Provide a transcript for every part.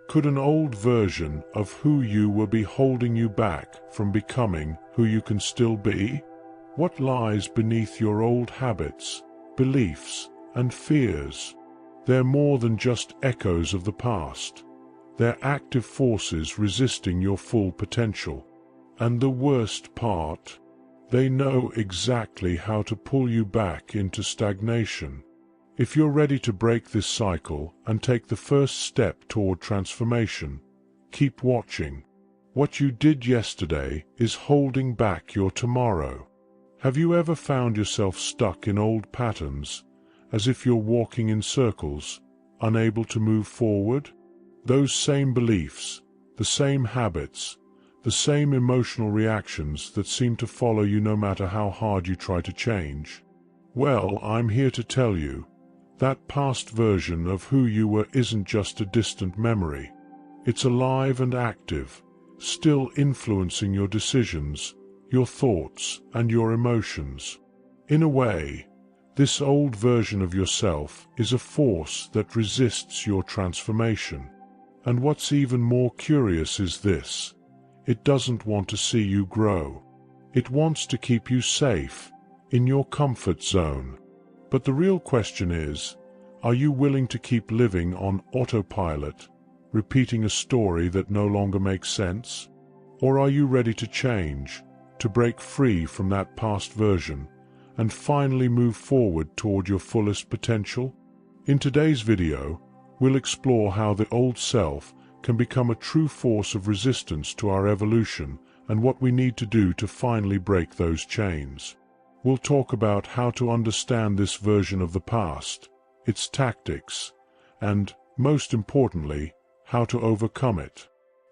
Could an old version of who you were be holding you back from becoming who you can still be? What lies beneath your old habits, beliefs, and fears? They're more than just echoes of the past. They're active forces resisting your full potential. And the worst part? They know exactly how to pull you back into stagnation. If you're ready to break this cycle and take the first step toward transformation, keep watching. What you did yesterday is holding back your tomorrow. Have you ever found yourself stuck in old patterns, as if you're walking in circles, unable to move forward? Those same beliefs, the same habits, the same emotional reactions that seem to follow you no matter how hard you try to change. Well, I'm here to tell you, that past version of who you were isn't just a distant memory. It's alive and active, still influencing your decisions, your thoughts, and your emotions. In a way, this old version of yourself is a force that resists your transformation. And what's even more curious is this: it doesn't want to see you grow. It wants to keep you safe, in your comfort zone. But the real question is, are you willing to keep living on autopilot, repeating a story that no longer makes sense? Or are you ready to change, to break free from that past version, and finally move forward toward your fullest potential? In today's video, we'll explore how the old self can become a true force of resistance to our evolution and what we need to do to finally break those chains. We'll talk about how to understand this version of the past, its tactics, and, most importantly, how to overcome it.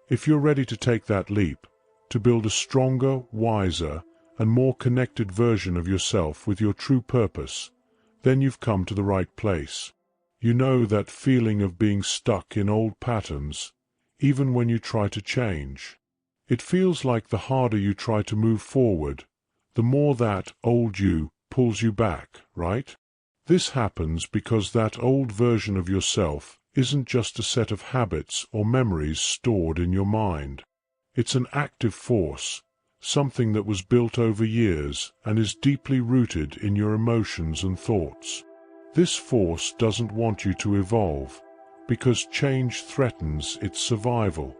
If you're ready to take that leap, to build a stronger, wiser, and more connected version of yourself with your true purpose, then you've come to the right place. You know that feeling of being stuck in old patterns, even when you try to change. It feels like the harder you try to move forward, the more that old you pulls you back, right? This happens because that old version of yourself isn't just a set of habits or memories stored in your mind. It's an active force, something that was built over years and is deeply rooted in your emotions and thoughts. This force doesn't want you to evolve, because change threatens its survival.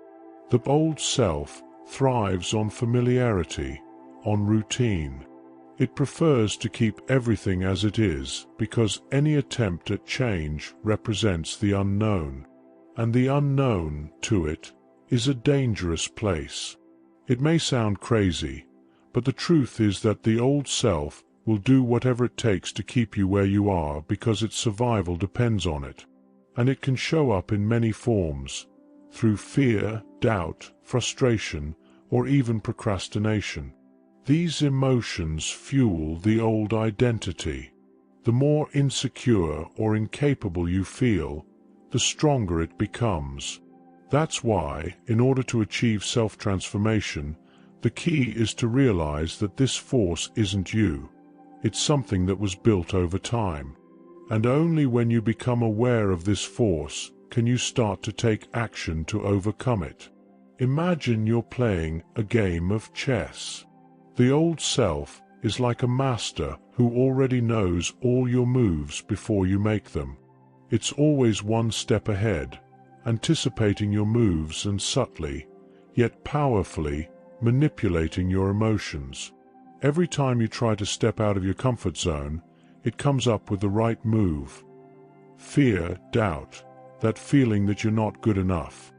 The old self thrives on familiarity, on routine. It prefers to keep everything as it is because any attempt at change represents the unknown. And the unknown, to it, is a dangerous place. It may sound crazy, but the truth is that the old self will do whatever it takes to keep you where you are because its survival depends on it. And it can show up in many forms, through fear, doubt, frustration, or even procrastination. These emotions fuel the old identity. The more insecure or incapable you feel, the stronger it becomes. That's why, in order to achieve self-transformation, the key is to realize that this force isn't you. It's something that was built over time. And only when you become aware of this force can you start to take action to overcome it. Imagine you're playing a game of chess. The old self is like a master who already knows all your moves before you make them. It's always one step ahead, anticipating your moves and subtly, yet powerfully, manipulating your emotions. Every time you try to step out of your comfort zone, it comes up with the right move. Fear, doubt, that feeling that you're not good enough.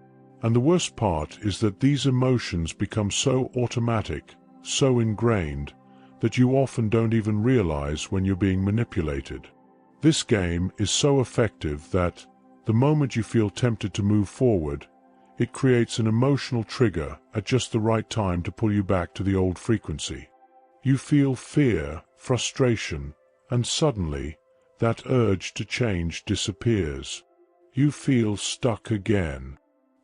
And the worst part is that these emotions become so automatic, so ingrained, that you often don't even realize when you're being manipulated. This game is so effective that, the moment you feel tempted to move forward, it creates an emotional trigger at just the right time to pull you back to the old frequency. You feel fear, frustration, and suddenly, that urge to change disappears. You feel stuck again.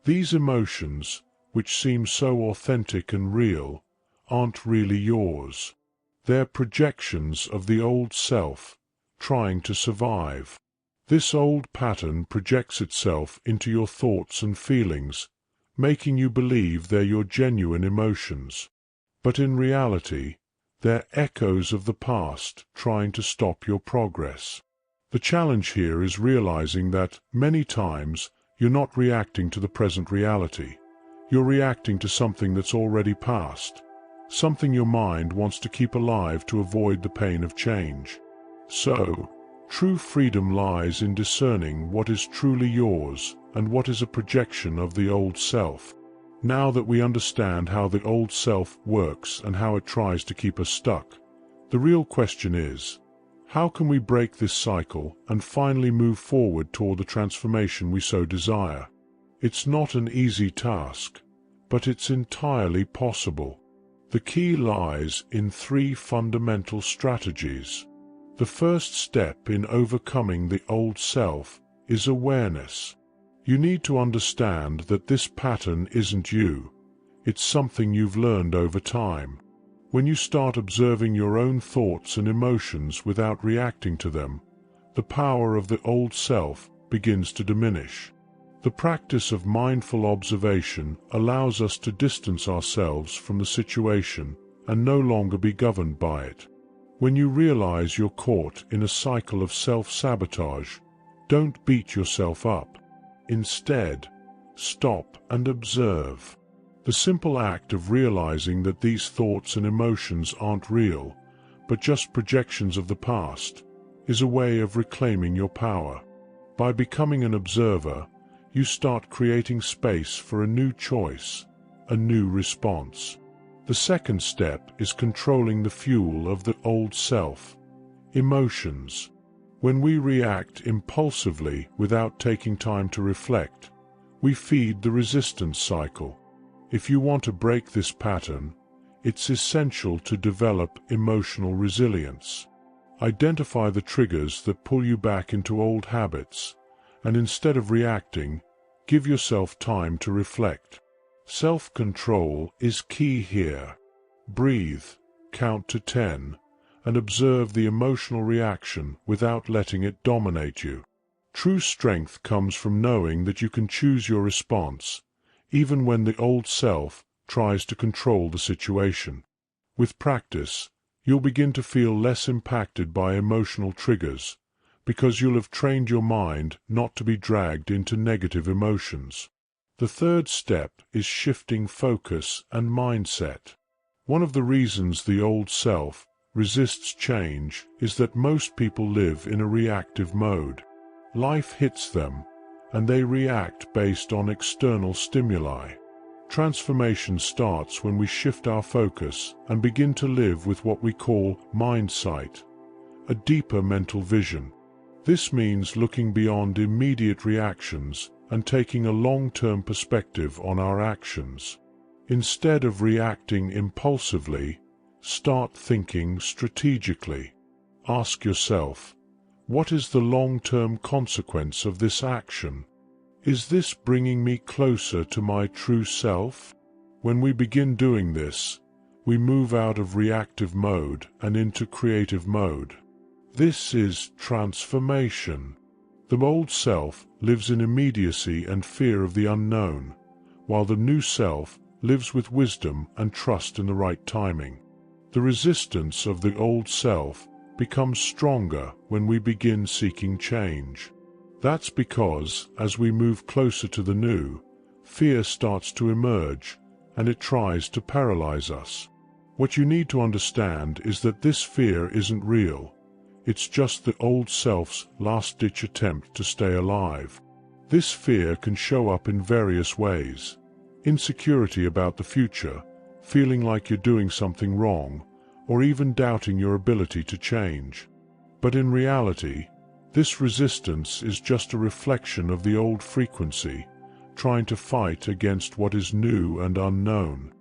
These emotions, which seem so authentic and real, aren't really yours. They're projections of the old self, trying to survive. This old pattern projects itself into your thoughts and feelings, making you believe they're your genuine emotions. But in reality, they're echoes of the past trying to stop your progress. The challenge here is realizing that, many times, you're not reacting to the present reality. You're reacting to something that's already passed, something your mind wants to keep alive to avoid the pain of change. So, true freedom lies in discerning what is truly yours and what is a projection of the old self. Now that we understand how the old self works and how it tries to keep us stuck, the real question is, how can we break this cycle and finally move forward toward the transformation we so desire? It's not an easy task, but it's entirely possible. The key lies in 3 fundamental strategies. The first step in overcoming the old self is awareness. You need to understand that this pattern isn't you. It's something you've learned over time. When you start observing your own thoughts and emotions without reacting to them, the power of the old self begins to diminish. The practice of mindful observation allows us to distance ourselves from the situation and no longer be governed by it. When you realize you're caught in a cycle of self-sabotage, don't beat yourself up. Instead, stop and observe. The simple act of realizing that these thoughts and emotions aren't real, but just projections of the past, is a way of reclaiming your power. By becoming an observer, you start creating space for a new choice, a new response. The second step is controlling the fuel of the old self, emotions. When we react impulsively without taking time to reflect, we feed the resistance cycle. If you want to break this pattern, it's essential to develop emotional resilience. Identify the triggers that pull you back into old habits, and instead of reacting, give yourself time to reflect. Self-control is key here. Breathe, count to 10, and observe the emotional reaction without letting it dominate you. True strength comes from knowing that you can choose your response, even when the old self tries to control the situation. With practice, you'll begin to feel less impacted by emotional triggers, because you'll have trained your mind not to be dragged into negative emotions. The third step is shifting focus and mindset. One of the reasons the old self resists change is that most people live in a reactive mode. Life hits them, and they react based on external stimuli. Transformation starts when we shift our focus and begin to live with what we call mindsight, a deeper mental vision. This means looking beyond immediate reactions and taking a long-term perspective on our actions. Instead of reacting impulsively, start thinking strategically. Ask yourself, what is the long-term consequence of this action? Is this bringing me closer to my true self? When we begin doing this, we move out of reactive mode and into creative mode. This is transformation. The old self lives in immediacy and fear of the unknown, while the new self lives with wisdom and trust in the right timing. The resistance of the old self becomes stronger when we begin seeking change. That's because, as we move closer to the new, fear starts to emerge, and it tries to paralyze us. What you need to understand is that this fear isn't real. It's just the old self's last-ditch attempt to stay alive. This fear can show up in various ways. Insecurity about the future, feeling like you're doing something wrong, or even doubting your ability to change. But in reality, this resistance is just a reflection of the old frequency, trying to fight against what is new and unknown.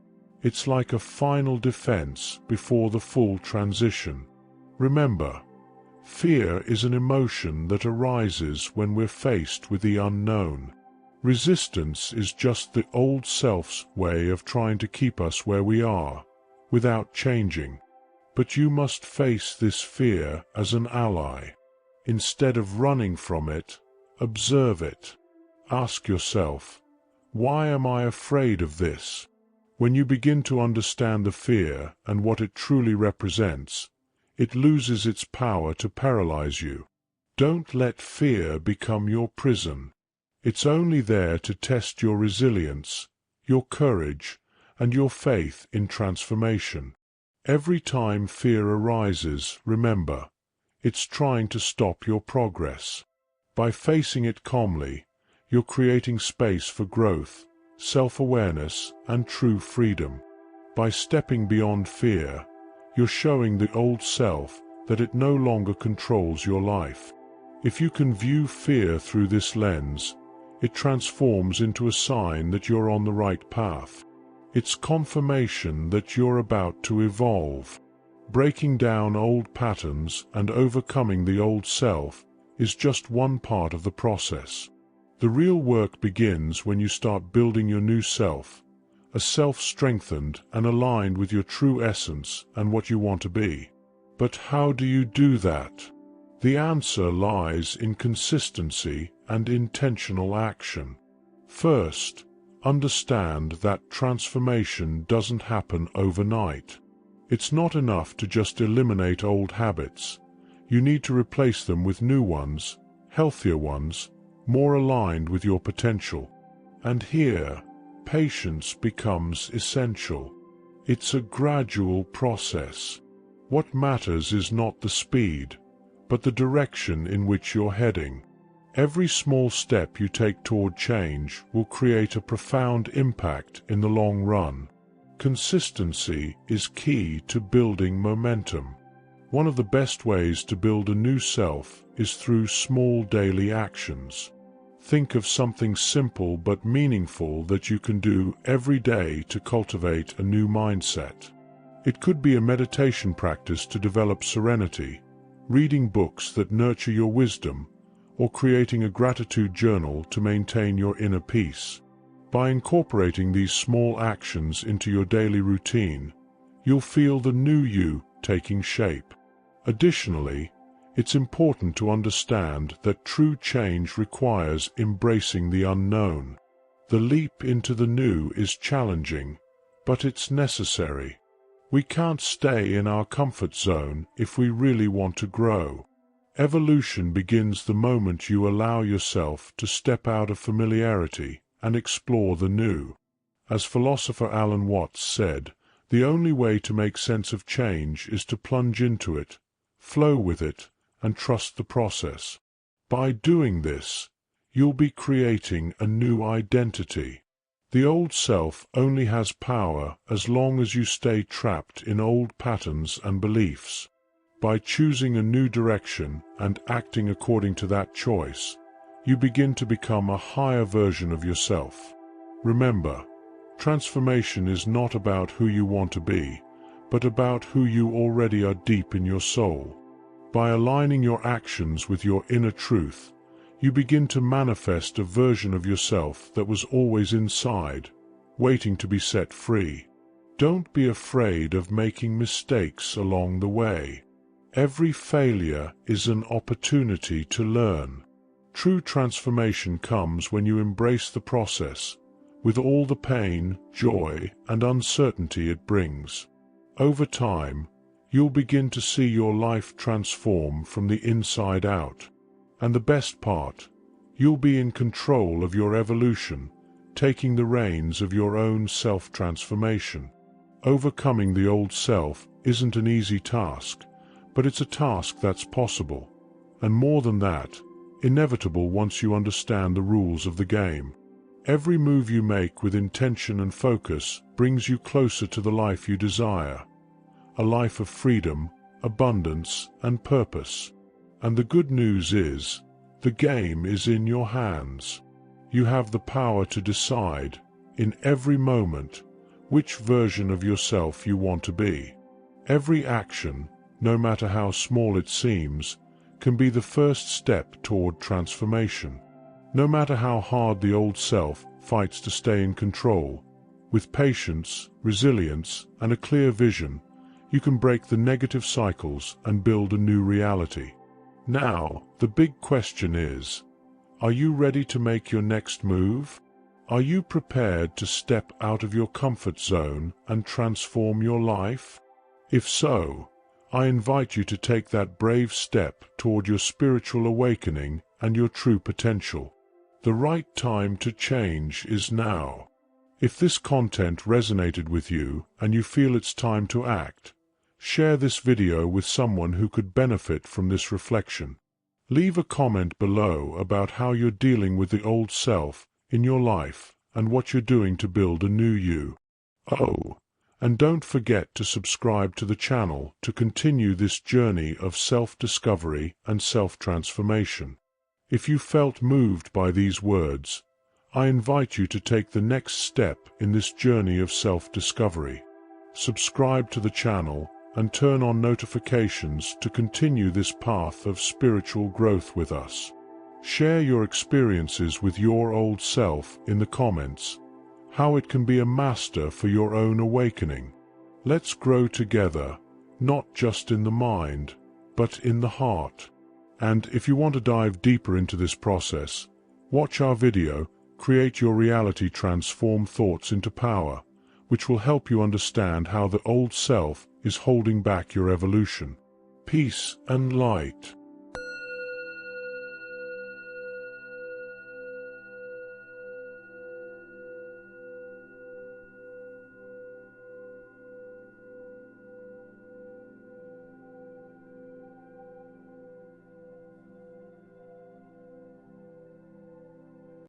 It's like a final defense before the full transition. Remember, fear is an emotion that arises when we're faced with the unknown. Resistance is just the old self's way of trying to keep us where we are, without changing. But you must face this fear as an ally. Instead of running from it, observe it. Ask yourself, why am I afraid of this? When you begin to understand the fear and what it truly represents, it loses its power to paralyze you. Don't let fear become your prison. It's only there to test your resilience, your courage, and your faith in transformation. Every time fear arises, remember, it's trying to stop your progress. By facing it calmly, you're creating space for growth, self-awareness, and true freedom. By stepping beyond fear, you're showing the old self that it no longer controls your life. If you can view fear through this lens, it transforms into a sign that you're on the right path. It's confirmation that you're about to evolve. Breaking down old patterns and overcoming the old self is just one part of the process. The real work begins when you start building your new self, a self strengthened and aligned with your true essence and what you want to be. But how do you do that? The answer lies in consistency and intentional action. First, understand that transformation doesn't happen overnight. It's not enough to just eliminate old habits. You need to replace them with new ones, healthier ones, more aligned with your potential. And here, patience becomes essential. It's a gradual process. What matters is not the speed, but the direction in which you're heading. Every small step you take toward change will create a profound impact in the long run. Consistency is key to building momentum. One of the best ways to build a new self is through small daily actions. Think of something simple but meaningful that you can do every day to cultivate a new mindset. It could be a meditation practice to develop serenity, reading books that nurture your wisdom, or creating a gratitude journal to maintain your inner peace. By incorporating these small actions into your daily routine, you'll feel the new you taking shape. Additionally, it's important to understand that true change requires embracing the unknown. The leap into the new is challenging, but it's necessary. We can't stay in our comfort zone if we really want to grow. Evolution begins the moment you allow yourself to step out of familiarity and explore the new. As philosopher Alan Watts said, the only way to make sense of change is to plunge into it, flow with it, and trust the process. By doing this, you'll be creating a new identity. The old self only has power as long as you stay trapped in old patterns and beliefs. By choosing a new direction and acting according to that choice, you begin to become a higher version of yourself. Remember, transformation is not about who you want to be, but about who you already are deep in your soul. By aligning your actions with your inner truth, you begin to manifest a version of yourself that was always inside, waiting to be set free. Don't be afraid of making mistakes along the way. Every failure is an opportunity to learn. True transformation comes when you embrace the process, with all the pain, joy, and uncertainty it brings. Over time, you'll begin to see your life transform from the inside out. And the best part, you'll be in control of your evolution, taking the reins of your own self-transformation. Overcoming the old self isn't an easy task, but it's a task that's possible. And more than that, inevitable once you understand the rules of the game. Every move you make with intention and focus brings you closer to the life you desire. A life of freedom, abundance, and purpose. And the good news is, the game is in your hands. You have the power to decide, in every moment, which version of yourself you want to be. Every action, no matter how small it seems, can be the first step toward transformation. No matter how hard the old self fights to stay in control, with patience, resilience, and a clear vision, you can break the negative cycles and build a new reality. Now, the big question is, are you ready to make your next move? Are you prepared to step out of your comfort zone and transform your life? If so, I invite you to take that brave step toward your spiritual awakening and your true potential. The right time to change is now. If this content resonated with you and you feel it's time to act, share this video with someone who could benefit from this reflection. Leave a comment below about how you're dealing with the old self in your life and what you're doing to build a new you. Oh, and don't forget to subscribe to the channel to continue this journey of self-discovery and self-transformation. If you felt moved by these words, I invite you to take the next step in this journey of self-discovery. Subscribe to the channel and turn on notifications to continue this path of spiritual growth with us. Share your experiences with your old self in the comments, how it can be a master for your own awakening. Let's grow together, not just in the mind, but in the heart. And if you want to dive deeper into this process, watch our video, Create Your Reality, Transform Thoughts into Power, which will help you understand how the old self is holding back your evolution. Peace and light.